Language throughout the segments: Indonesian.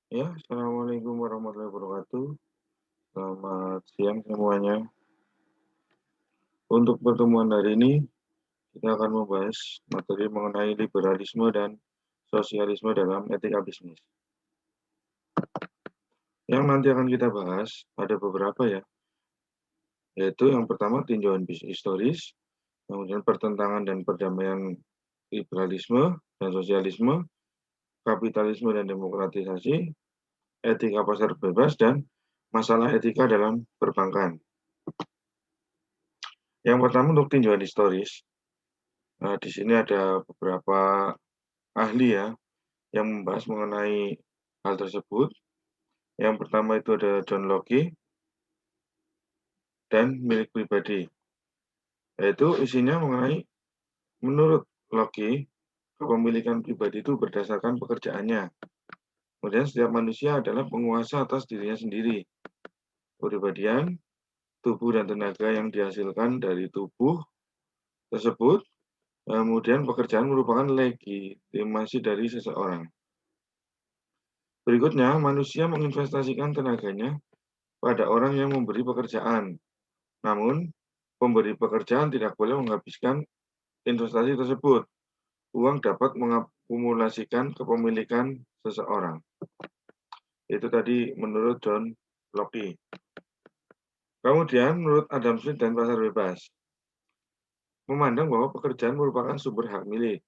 Ya, assalamualaikum warahmatullahi wabarakatuh. Selamat siang semuanya. Untuk pertemuan hari ini, kita akan membahas materi mengenai liberalisme dan sosialisme dalam etika bisnis. Yang nanti akan kita bahas ada beberapa ya, yaitu yang pertama tinjauan historis, kemudian pertentangan dan perdamaian liberalisme dan sosialisme, kapitalisme dan demokratisasi, etika pasar bebas, dan masalah etika dalam perbankan. Yang pertama untuk tinjauan historis, di sini ada beberapa ahli ya yang membahas mengenai hal tersebut. Yang pertama itu ada John Locke dan milik pribadi, yaitu isinya mengenai menurut Locke kepemilikan pribadi itu berdasarkan pekerjaannya. Kemudian setiap manusia adalah penguasa atas dirinya sendiri. Kepribadian, tubuh dan tenaga yang dihasilkan dari tubuh tersebut, kemudian pekerjaan merupakan legitimasi dari seseorang. Berikutnya, manusia menginvestasikan tenaganya pada orang yang memberi pekerjaan. Namun, pemberi pekerjaan tidak boleh menghabiskan investasi tersebut. Uang dapat mengakumulasikan kepemilikan seseorang. Itu tadi menurut John Locke. Kemudian, menurut Adam Smith dan pasar bebas, memandang bahwa pekerjaan merupakan sumber hak milik.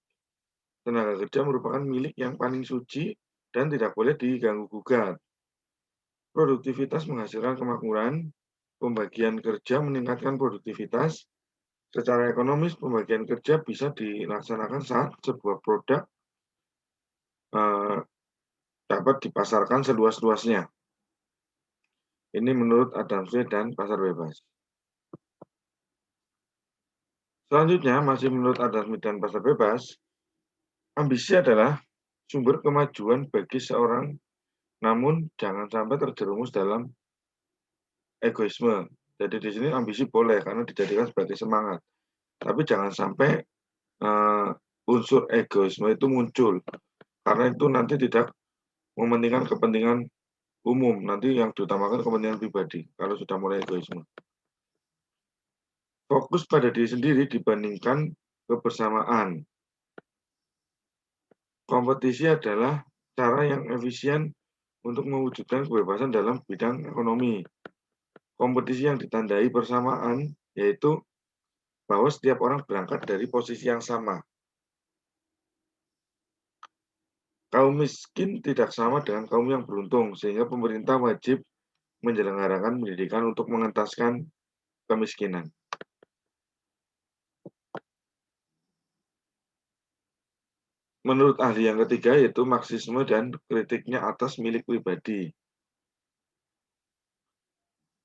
Tenaga kerja merupakan milik yang paling suci dan tidak boleh diganggu-gugat. Produktivitas menghasilkan kemakmuran, pembagian kerja meningkatkan produktivitas. Secara ekonomis, pembagian kerja bisa dilaksanakan saat sebuah produk eh, dapat dipasarkan seluas-luasnya. Ini menurut Adam Smith dan pasar bebas. Selanjutnya, masih menurut Adam Smith dan pasar bebas, ambisi adalah sumber kemajuan bagi seorang, namun jangan sampai terjerumus dalam egoisme. Jadi di sini ambisi boleh karena dijadikan sebagai semangat, tapi jangan sampai unsur egoisme itu muncul, karena itu nanti tidak mementingkan kepentingan umum, nanti yang diutamakan kepentingan pribadi kalau sudah mulai egoisme. Fokus pada diri sendiri dibandingkan kebersamaan. Kompetisi adalah cara yang efisien untuk mewujudkan kebebasan dalam bidang ekonomi. Kompetisi yang ditandai persamaan yaitu bahwa setiap orang berangkat dari posisi yang sama. Kaum miskin tidak sama dengan kaum yang beruntung, sehingga pemerintah wajib menyelenggarakan pendidikan untuk mengentaskan kemiskinan. Menurut ahli yang ketiga yaitu Marxisme dan kritiknya atas milik pribadi.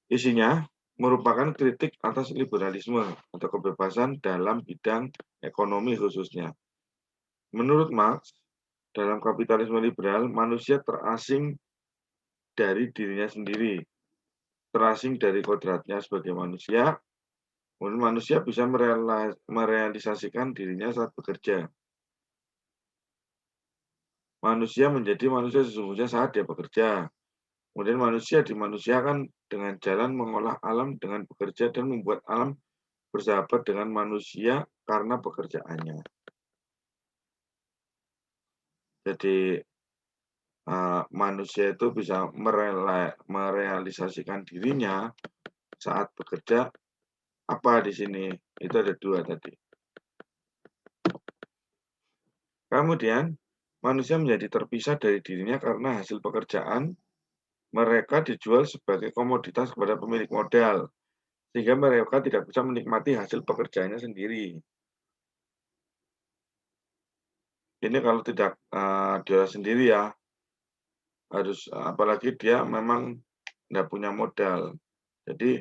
Isinya merupakan kritik atas liberalisme atau kebebasan dalam bidang ekonomi khususnya. Menurut Marx, dalam kapitalisme liberal, manusia terasing dari dirinya sendiri, terasing dari kodratnya sebagai manusia, kemudian manusia bisa merealisasikan dirinya saat bekerja. Manusia menjadi manusia sesungguhnya saat dia bekerja. Kemudian manusia dimanusiakan dengan jalan mengolah alam dengan bekerja dan membuat alam bersahabat dengan manusia karena pekerjaannya. Jadi manusia itu bisa merealisasikan dirinya saat bekerja. Apa di sini? Itu ada dua tadi. Kemudian manusia menjadi terpisah dari dirinya karena hasil pekerjaan mereka dijual sebagai komoditas kepada pemilik modal, sehingga mereka tidak bisa menikmati hasil pekerjaannya sendiri. Ini kalau tidak dia sendiri ya, harus apalagi dia memang tidak punya modal. Jadi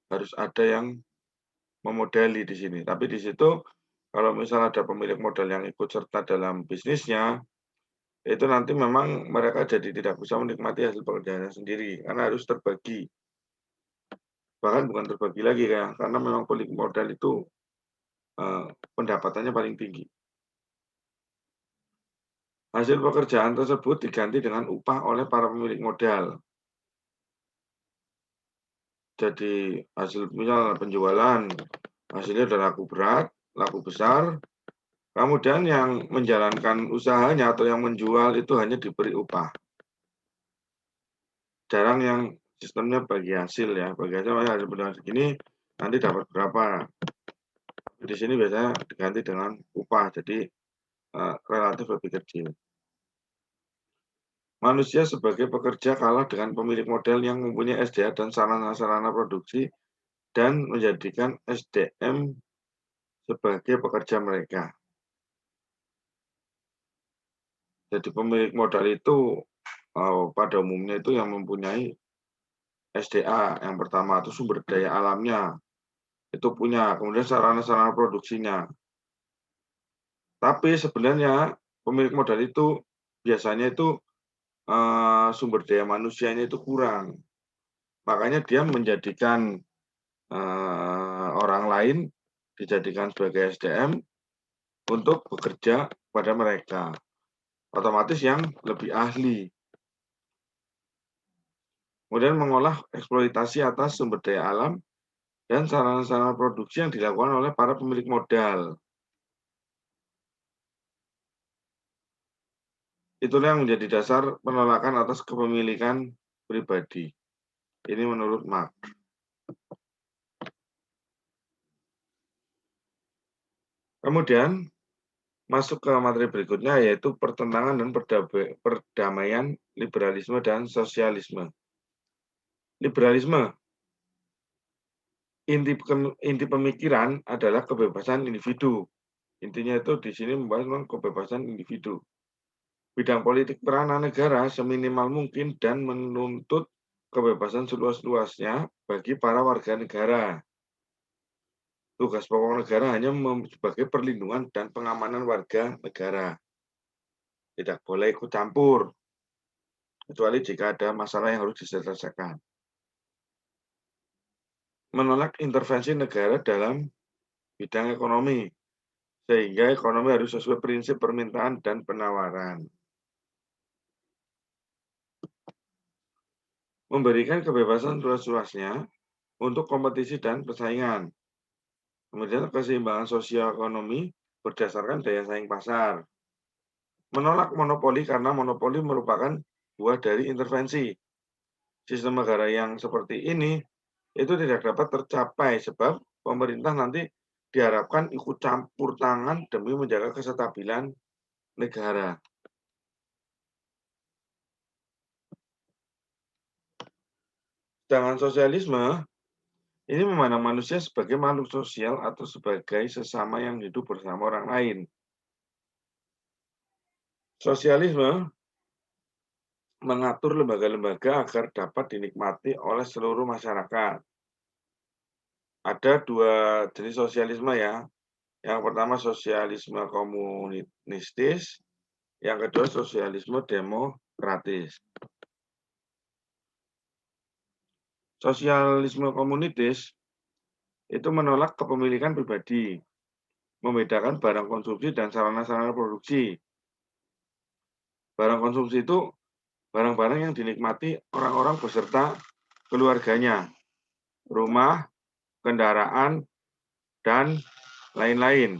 harus ada yang memodali di sini. Tapi di situ kalau misal ada pemilik modal yang ikut serta dalam bisnisnya, itu nanti memang mereka jadi tidak bisa menikmati hasil pekerjaannya sendiri karena harus terbagi. Bahkan bukan terbagi lagi ya, karena memang pemilik modal itu pendapatannya paling tinggi. Hasil pekerjaan tersebut diganti dengan upah oleh para pemilik modal. Jadi hasil misal penjualan, hasilnya udah laku berat, laku besar, kemudian yang menjalankan usahanya atau yang menjual itu hanya diberi upah. Jarang yang sistemnya bagi hasil ya, bagi hasil hasil penjualan segini nanti dapat berapa. Di sini biasanya diganti dengan upah, jadi relatif lebih kecil. Manusia sebagai pekerja kalah dengan pemilik modal yang mempunyai SDA dan sarana-sarana produksi dan menjadikan SDM sebagai pekerja mereka. Jadi pemilik modal itu pada umumnya itu yang mempunyai SDA, yang pertama itu sumber daya alamnya, itu punya, kemudian sarana-sarana produksinya. Tapi sebenarnya pemilik modal itu biasanya itu sumber daya manusianya itu kurang. Makanya dia menjadikan orang lain dijadikan sebagai SDM untuk bekerja pada mereka. Otomatis yang lebih ahli. Kemudian mengolah eksploitasi atas sumber daya alam dan sarana-sarana produksi yang dilakukan oleh para pemilik modal. Itulah yang menjadi dasar penolakan atas kepemilikan pribadi. Ini menurut Marx. Kemudian masuk ke materi berikutnya yaitu pertentangan dan perdamaian liberalisme dan sosialisme. Liberalisme, inti pemikiran adalah kebebasan individu. Intinya itu di sini membahas tentang kebebasan individu. Bidang politik peranan negara seminimal mungkin dan menuntut kebebasan seluas-luasnya bagi para warga negara. Tugas pokok negara hanya sebagai perlindungan dan pengamanan warga negara. Tidak boleh ikut campur, kecuali jika ada masalah yang harus diselesaikan. Menolak intervensi negara dalam bidang ekonomi, sehingga ekonomi harus sesuai prinsip permintaan dan penawaran. Memberikan kebebasan seluas-luasnya untuk kompetisi dan persaingan. Kemudian keseimbangan sosial ekonomi berdasarkan daya saing pasar. Menolak monopoli karena monopoli merupakan buah dari intervensi. Sistem negara yang seperti ini itu tidak dapat tercapai sebab pemerintah nanti diharapkan ikut campur tangan demi menjaga kestabilan negara. Sedangkan sosialisme ini memandang manusia sebagai makhluk sosial atau sebagai sesama yang hidup bersama orang lain. Sosialisme mengatur lembaga-lembaga agar dapat dinikmati oleh seluruh masyarakat. Ada dua jenis sosialisme ya. Yang pertama sosialisme komunistis, yang kedua sosialisme demokratis. Sosialisme komunistis itu menolak kepemilikan pribadi, membedakan barang konsumsi dan sarana-sarana produksi. Barang konsumsi itu barang-barang yang dinikmati orang-orang beserta keluarganya, rumah, kendaraan, dan lain-lain.